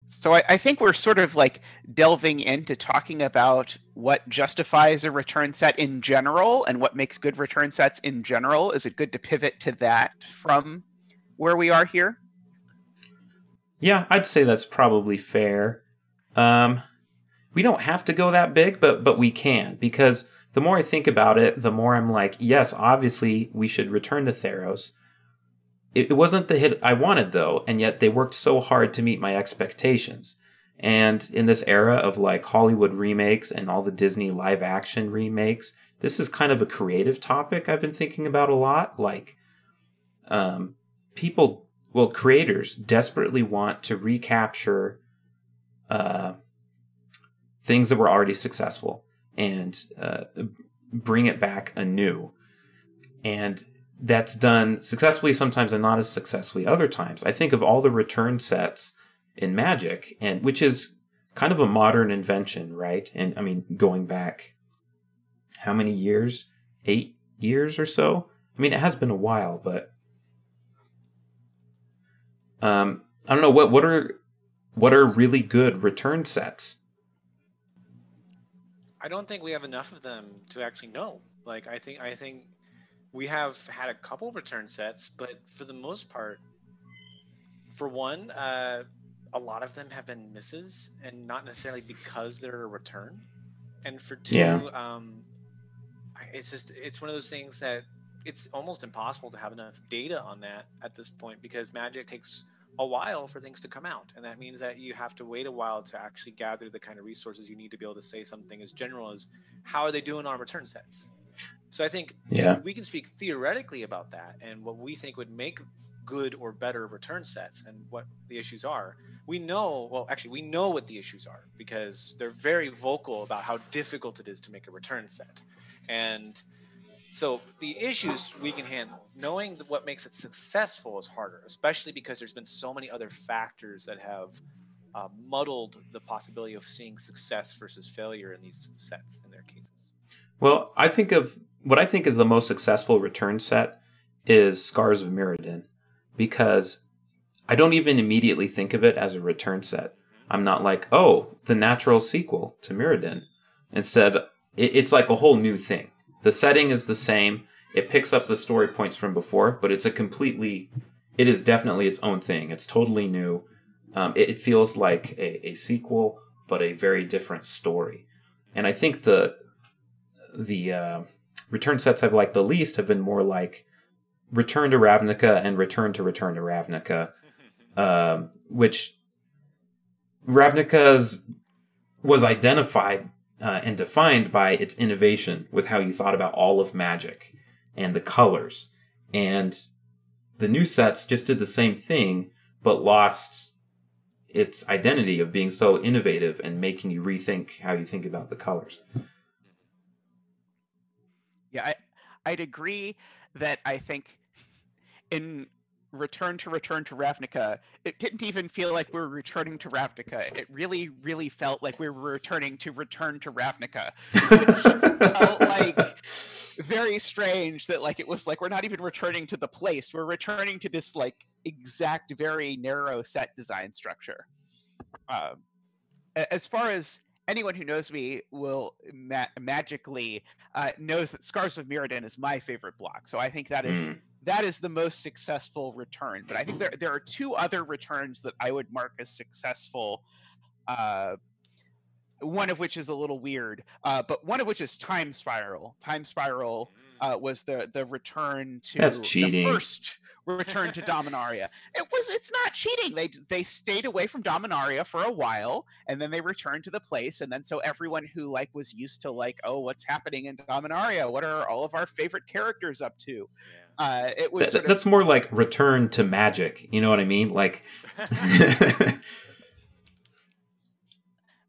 So I think we're sort of like delving into talking about what justifies a return set in general and what makes good return sets in general. Is it good to pivot to that from where we are here? Yeah, I'd say that's probably fair. Um, we don't have to go that big, but we can, because the more I think about it, the more I'm like, yes, obviously we should return to Theros. It wasn't the hit I wanted though, and yet they worked so hard to meet my expectations. And in this era of like Hollywood remakes and all the Disney live action remakes, this is kind of a creative topic I've been thinking about a lot. Like, people, well, creators desperately want to recapture uh, things that were already successful and bring it back anew. And that's done successfully sometimes and not as successfully other times. I think of all the return sets in Magic, and which is kind of a modern invention, right? And I mean, going back how many years? 8 years or so? I mean, it has been a while, but I don't know what are really good return sets. I don't think we have enough of them to actually know. Like I think we have had a couple return sets, but for the most part, for one, a lot of them have been misses, and not necessarily because they're a return. And for Yeah. two, it's one of those things that it's almost impossible to have enough data on that at this point, because Magic takes a while for things to come out, and that means that you have to wait a while to actually gather the kind of resources you need to be able to say something as general as how are they doing on return sets. So I think Yeah. we can speak theoretically about that and what we think would make good or better return sets and what the issues are. We know, well, actually, we know what the issues are because they're very vocal about how difficult it is to make a return set. And so the issues we can handle. Knowing what makes it successful is harder, especially because there's been so many other factors that have muddled the possibility of seeing success versus failure in these sets in their cases. Well, I think of what I think is the most successful return set is Scars of Mirrodin, because I don't even immediately think of it as a return set. I'm not like, oh, the natural sequel to Mirrodin. Instead, it's like a whole new thing. The setting is the same. It picks up the story points from before, but it is definitely its own thing. It's totally new. It feels like a sequel, but a very different story. And I think the return sets I've liked the least have been more like Return to Ravnica and Return to Ravnica, which Ravnica's was identified and defined by its innovation with how you thought about all of Magic and the colors. And the new sets just did the same thing, but lost its identity of being so innovative and making you rethink how you think about the colors. Yeah, I'd agree that I think in Return to Ravnica, it didn't even feel like we were returning to Ravnica. It really, really felt like we were returning to Return to Ravnica, which felt like very strange that like it was like we're not even returning to the place. We're returning to this like exact, very narrow set design structure. Um, as far as anyone who knows me will magically knows that Scars of Mirrodin is my favorite block. So I think that is the most successful return. But I think there are two other returns that I would mark as successful. One of which is a little weird, but one of which is Time Spiral. Time Spiral was the return That's to the cheating. first return to Dominaria. It's not cheating. They stayed away from Dominaria for a while, and then they returned to the place, and then so everyone who like was used to like, oh, what's happening in Dominaria? What are all of our favorite characters up to? It was That's more like Return to Magic. You know what I mean? Like.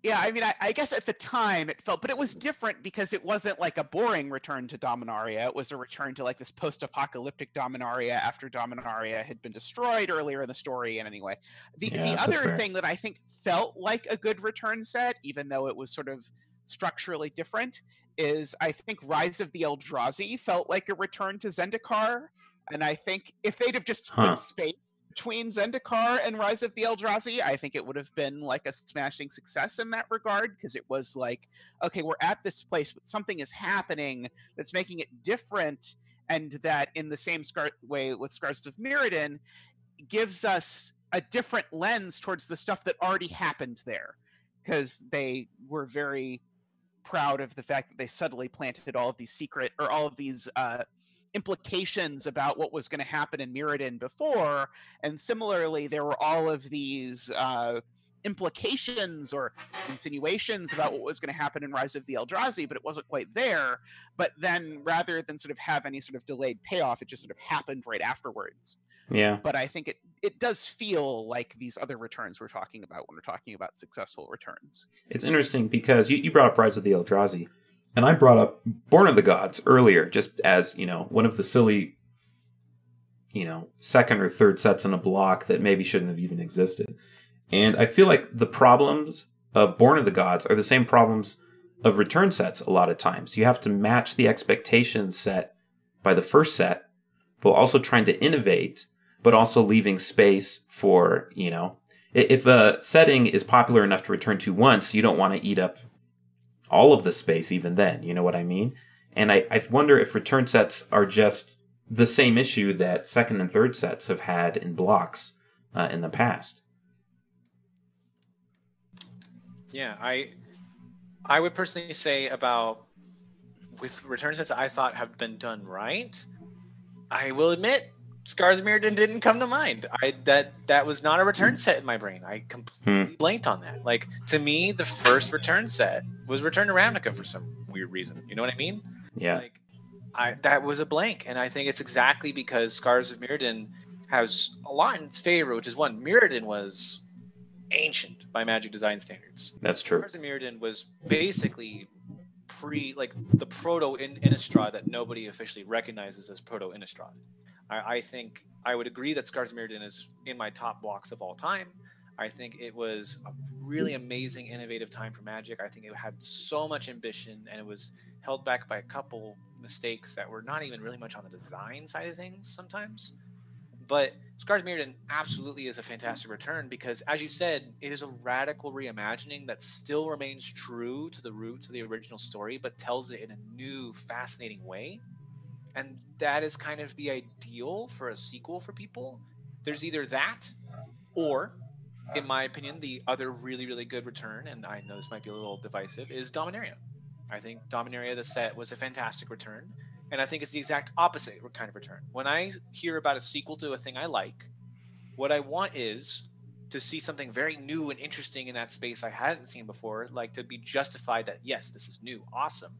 Yeah, I mean, I guess at the time it felt, but it was different because it wasn't like a boring return to Dominaria. It was a return to like this post-apocalyptic Dominaria after Dominaria had been destroyed earlier in the story. And anyway, the other thing that I think felt like a good return set, even though it was sort of structurally different, is I think Rise of the Eldrazi felt like a return to Zendikar. And I think if they'd have just put space between Zendikar and Rise of the Eldrazi, I think it would have been like a smashing success in that regard, because it was like, okay, we're at this place, but something is happening that's making it different, and that in the same way with Scars of Mirrodin gives us a different lens towards the stuff that already happened there, because they were very proud of the fact that they subtly planted all of these secret, or all of these implications about what was going to happen in Mirrodin before, and similarly there were all of these implications or insinuations about what was going to happen in Rise of the Eldrazi, but it wasn't quite there. But then rather than sort of have any sort of delayed payoff, it just sort of happened right afterwards. Yeah. But I think it does feel like these other returns we're talking about when we're talking about successful returns. It's interesting because you brought up Rise of the Eldrazi, and I brought up Born of the Gods earlier, just as, one of the silly, second or third sets in a block that maybe shouldn't have even existed. And I feel like the problems of Born of the Gods are the same problems of return sets a lot of times. You have to match the expectations set by the first set, while also trying to innovate, but also leaving space for, if a setting is popular enough to return to once, you don't want to eat up all of the space even then, you know what I mean? And I wonder if return sets are just the same issue that second and third sets have had in blocks in the past. Yeah, I would personally say about with return sets I thought have been done right. I will admit, Scars of Mirrodin didn't come to mind. That was not a return set in my brain. I completely blanked on that. Like, to me, the first return set was Return to Ravnica for some weird reason. You know what I mean? Yeah. Like, that was a blank, and I think it's exactly because Scars of Mirrodin has a lot in its favor, which is one, Mirrodin was ancient by Magic design standards. That's true. Scars of Mirrodin was basically the proto Innistrad that nobody officially recognizes as proto Innistrad. I think I would agree that Scars of Mirrodin is in my top blocks of all time. I think it was a really amazing, innovative time for Magic. I think it had so much ambition, and it was held back by a couple mistakes that were not even really much on the design side of things sometimes. But Scars of Mirrodin absolutely is a fantastic return because, as you said, it is a radical reimagining that still remains true to the roots of the original story, but tells it in a new, fascinating way. And that is kind of the ideal for a sequel for people. There's either that, or, in my opinion, the other really, really good return, and I know this might be a little divisive, is Dominaria. I think Dominaria, the set, was a fantastic return. And I think it's the exact opposite kind of return. When I hear about a sequel to a thing I like, what I want is to see something very new and interesting in that space I hadn't seen before, like to be justified that, yes, this is new, awesome.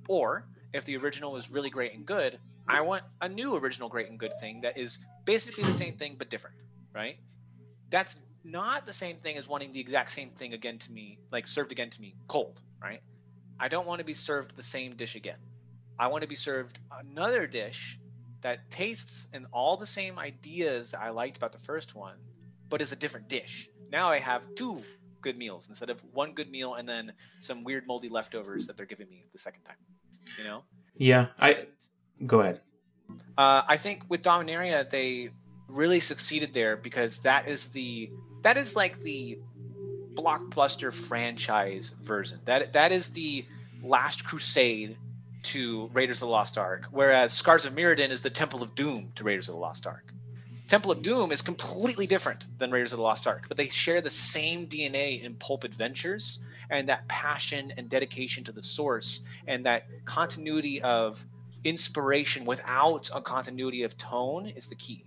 Or, if the original was really great and good, I want a new original great and good thing that is basically the same thing but different, right? That's not the same thing as wanting the exact same thing again to me, like served again to me cold, right? I don't want to be served the same dish again. I want to be served another dish that tastes and all the same ideas I liked about the first one, but is a different dish. Now I have two good meals instead of one good meal and then some weird moldy leftovers that they're giving me the second time. You know? Yeah, go ahead. I think with Dominaria, they really succeeded there because that is like the blockbuster franchise version. That is the Last Crusade to Raiders of the Lost Ark, whereas Scars of Mirrodin is the Temple of Doom to Raiders of the Lost Ark. Temple of Doom is completely different than Raiders of the Lost Ark, but they share the same DNA in pulp adventures and that passion and dedication to the source and that continuity of inspiration without a continuity of tone is the key.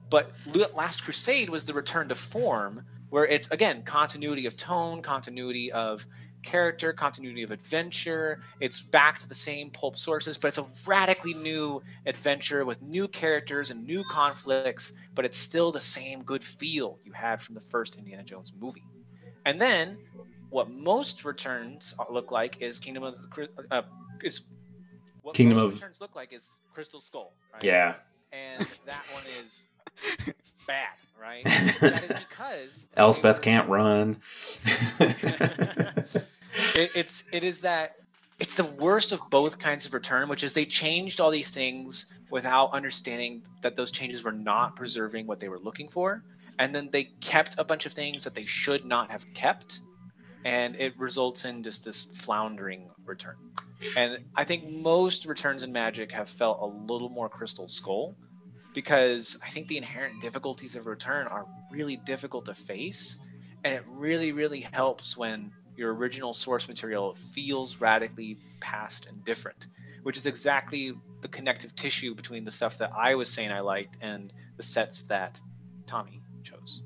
But Last Crusade was the return to form, where it's, again, continuity of tone, continuity of character, continuity of adventure. It's back to the same pulp sources, but it's a radically new adventure with new characters and new conflicts, but it's still the same good feel you had from the first Indiana Jones movie. And then what most returns look like is returns look like is Crystal Skull, right? Yeah. And that one is bad, right? That is because Elspeth can't run. it is that it's the worst of both kinds of return, which is they changed all these things without understanding that those changes were not preserving what they were looking for. And then they kept a bunch of things that they should not have kept. And it results in just this floundering return. And I think most returns in Magic have felt a little more Crystal Skull, because I think the inherent difficulties of return are really difficult to face. And it really, really helps when your original source material feels radically past and different, which is exactly the connective tissue between the stuff that I was saying I liked and the sets that Tommy chose.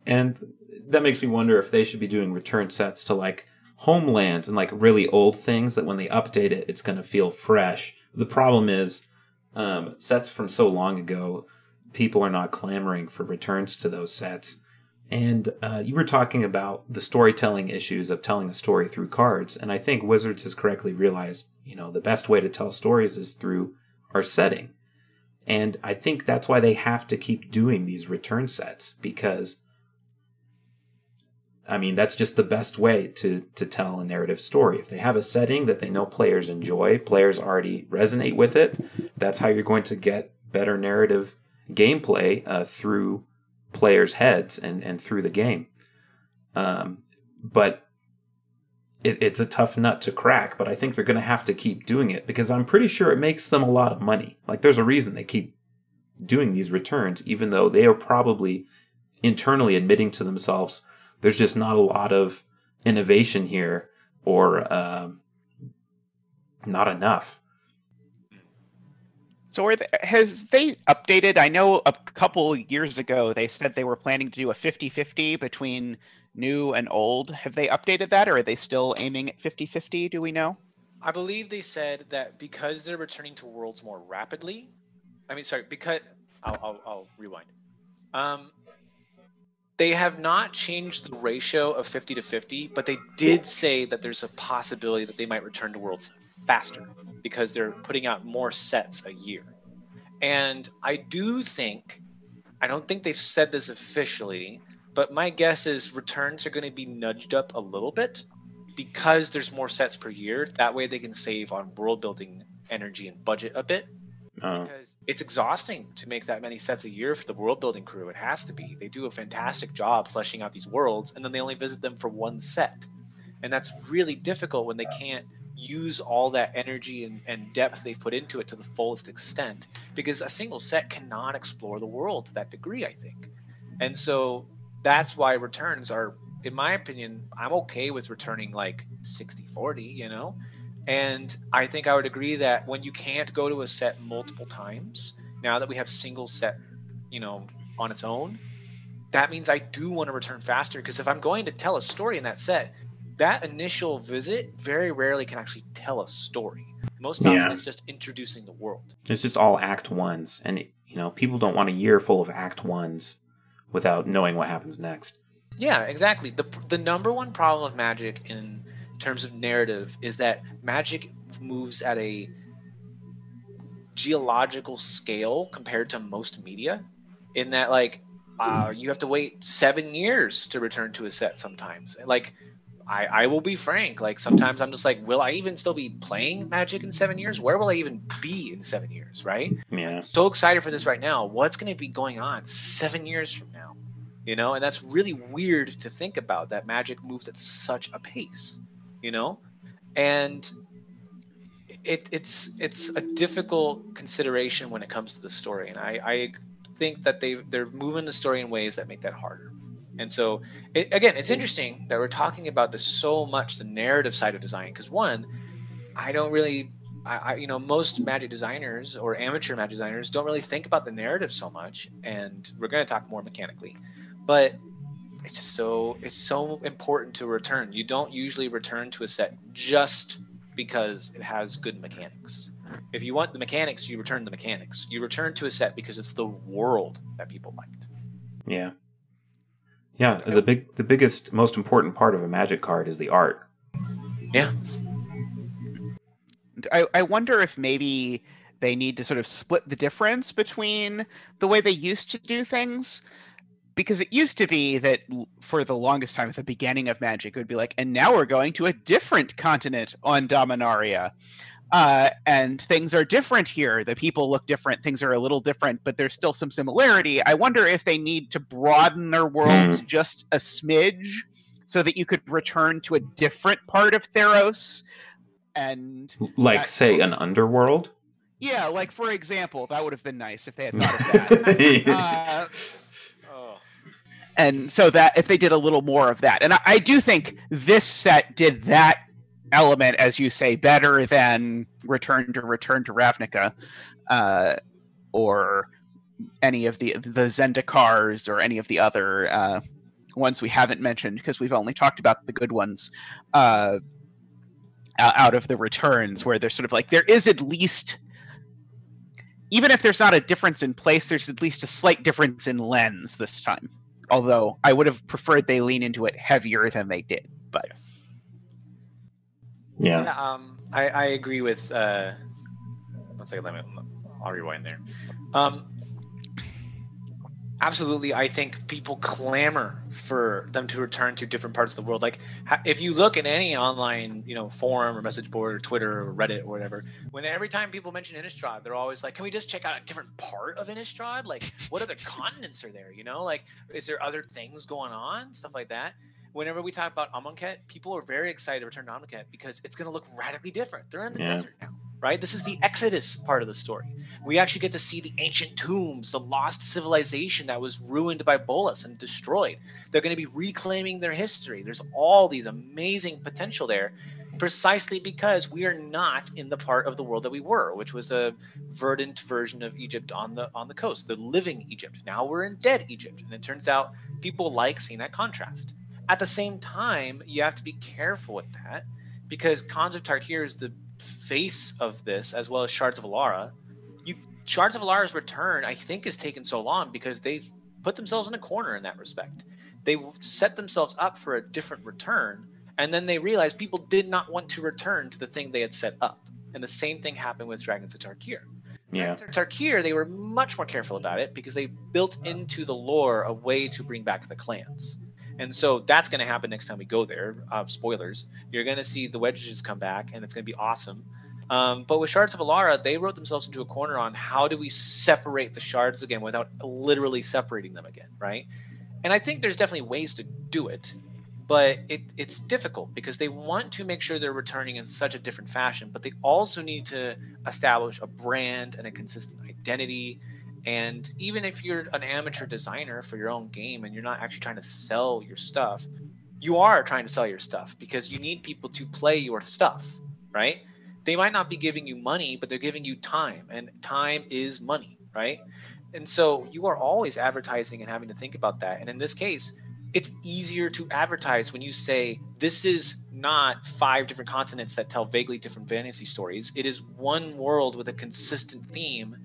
And that makes me wonder if they should be doing return sets to like homelands and like really old things that when they update it, it's going to feel fresh. The problem is sets from so long ago, people are not clamoring for returns to those sets. And you were talking about the storytelling issues of telling a story through cards. And I think Wizards has correctly realized, the best way to tell stories is through our setting. And I think that's why they have to keep doing these return sets, because, that's just the best way to tell a narrative story. If they have a setting that they know players enjoy, players already resonate with it, that's how you're going to get better narrative gameplay through players' heads and through the game. But it's a tough nut to crack, but I think they're going to have to keep doing it, because I'm pretty sure it makes them a lot of money. Like, there's a reason they keep doing these returns, even though they are probably internally admitting to themselves there's just not a lot of innovation here, or not enough. So has they updated? I know a couple years ago they said they were planning to do a 50-50 between new and old. Have they updated that, or are they still aiming at 50-50? Do we know? I believe they said that because they're returning to worlds more rapidly. Because I'll rewind. They have not changed the ratio of 50-50, but they did say that there's a possibility that they might return to worlds faster because they're putting out more sets a year. And I don't think they've said this officially, but my guess is returns are going to be nudged up a little bit because there's more sets per year. That way they can save on world building energy and budget a bit. Because it's exhausting to make that many sets a year for the world building crew. It has to be. They do a fantastic job fleshing out these worlds, and then they only visit them for one set. And that's really difficult when they can't use all that energy and depth they've put into it to the fullest extent, because a single set cannot explore the world to that degree, I think. And so that's why returns are, in my opinion, I'm okay with returning like 60-40, And I think I would agree that when you can't go to a set multiple times, now that we have single set, on its own, that means I do want to return faster, because if I'm going to tell a story in that set, that initial visit very rarely can actually tell a story. Most often it's just introducing the world. It's just all act ones. And, people don't want a year full of act ones without knowing what happens next. Yeah, exactly. The number one problem of Magic in terms of narrative is that Magic moves at a geological scale compared to most media, in that you have to wait 7 years to return to a set sometimes. I will be frank, sometimes I'm just will I even still be playing Magic in 7 years? Where will I even be in 7 years, right? Yeah. I'm so excited for this right now. What's going to be going on 7 years from now? And that's really weird to think about, that Magic moves at such a pace. And it's a difficult consideration when it comes to the story, and I think that they're moving the story in ways that make that harder. And so it's interesting that we're talking about this so much, the narrative side of design, because one, I don't really most Magic designers or amateur Magic designers don't really think about the narrative so much, and we're going to talk more mechanically, but it's so important to return. You don't usually return to a set just because it has good mechanics. If you want the mechanics, you return the mechanics. You return to a set because it's the world that people liked. Yeah. Yeah, the biggest, most important part of a Magic card is the art. Yeah. I wonder if maybe they need to sort of split the difference between the way they used to do things. because it used to be that for the longest time at the beginning of Magic, it would be like, and now we're going to a different continent on Dominaria. And things are different here. The people look different. Things are a little different, but there's still some similarity. I wonder if they need to broaden their worlds just a smidge so that you could return to a different part of Theros. And like, say, an underworld? Yeah, like, for example, that would have been nice if they had thought of that. And so that if they did a little more of that. And I do think this set did that element, as you say, better than Return to Ravnica, or any of the Zendikars, or any of the other ones we haven't mentioned, because we've only talked about the good ones out of the returns, where there's sort of like, there is at least, even if there's not a difference in place, there's at least a slight difference in lens this time. Although I would have preferred they lean into it heavier than they did, but Yes. Yeah. I agree with. 1 second, I'll rewind there. Absolutely, I think people clamor for them to return to different parts of the world. Like, if you look at any online, forum or message board or Twitter or Reddit or whatever, every time people mention Innistrad, they're always like, "Can we just check out a different part of Innistrad? Like, what other continents are there? Like, is there other things going on? Stuff like that." Whenever we talk about Amonkhet, people are very excited to return to Amonkhet because it's going to look radically different. They're in the desert now, right? This is the Exodus part of the story. We actually get to see the ancient tombs, the lost civilization that was ruined by Bolas and destroyed. They're going to be reclaiming their history. There's all these amazing potential there, precisely because we are not in the part of the world that we were, which was a verdant version of Egypt on the coast, the living Egypt. Now we're in dead Egypt, and it turns out people like seeing that contrast. At the same time, you have to be careful with that, because Khans of Tarkir is the face of this, as well as Shards of Alara. Shards of Alara's return, I think, is taken so long because they've put themselves in a corner in that respect. They set themselves up for a different return, and then they realized people did not want to return to the thing they had set up. And the same thing happened with Dragons of Tarkir. Yeah. Dragons of Tarkir, they were much more careful about it because they built into the lore a way to bring back the clans. And so that's going to happen next time we go there. Spoilers. You're going to see the wedges come back, and it's going to be awesome. But with Shards of Alara, they wrote themselves into a corner on how do we separate the shards again without literally separating them again, right? And I think there's definitely ways to do it, but it's difficult because they want to make sure they're returning in such a different fashion, but they also need to establish a brand and a consistent identity. And even if you're an amateur designer for your own game and you're not actually trying to sell your stuff, you are trying to sell your stuff because you need people to play your stuff, right? They might not be giving you money, but they're giving you time, and time is money, right? And so you are always advertising and having to think about that. And in this case, it's easier to advertise when you say, this is not 5 different continents that tell vaguely different fantasy stories. It is one world with a consistent theme,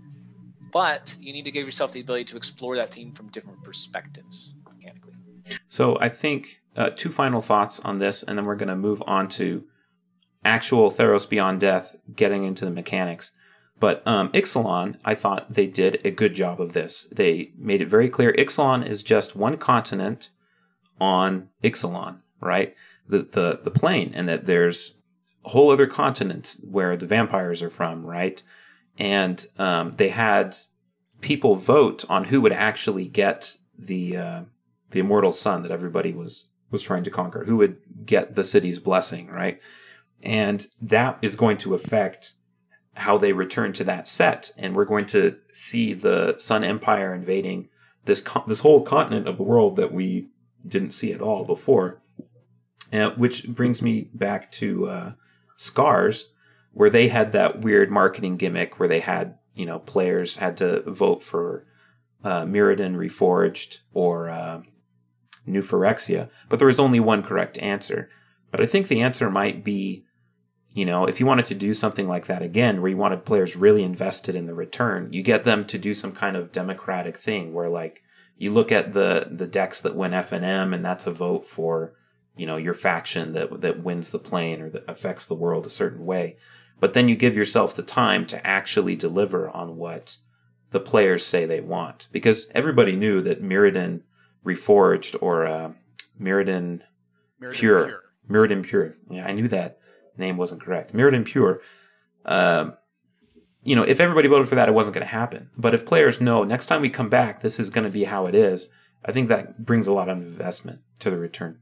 but you need to give yourself the ability to explore that theme from different perspectives mechanically. So I think 2 final thoughts on this, and then we're going to move on to actual Theros Beyond Death, getting into the mechanics. But Ixalan, I thought they did a good job of this. They made it very clear Ixalan is just one continent on Ixalan, right? The plane, and that there's a whole other continent where the vampires are from, right? And they had people vote on who would actually get the immortal sun that everybody was trying to conquer, who would get the city's blessing, right? And that is going to affect how they return to that set, and we're going to see the Sun Empire invading this whole continent of the world that we didn't see at all before. Which brings me back to Scars, where they had that weird marketing gimmick where they had, players had to vote for Mirrodin Reforged or New Phyrexia, but there was only one correct answer. But I think the answer might be, if you wanted to do something like that again, where you wanted players really invested in the return, you get them to do some kind of democratic thing where, like, you look at the decks that win FNM, and that's a vote for, your faction that wins the plane or that affects the world a certain way. But then you give yourself the time to actually deliver on what the players say they want. Because everybody knew that Mirrodin Reforged or Mirrodin Pure. Mirrodin Pure. Yeah, I knew that name wasn't correct. Mirrodin Pure. If everybody voted for that, it wasn't going to happen. But if players know next time we come back, this is going to be how it is, I think that brings a lot of investment to the return.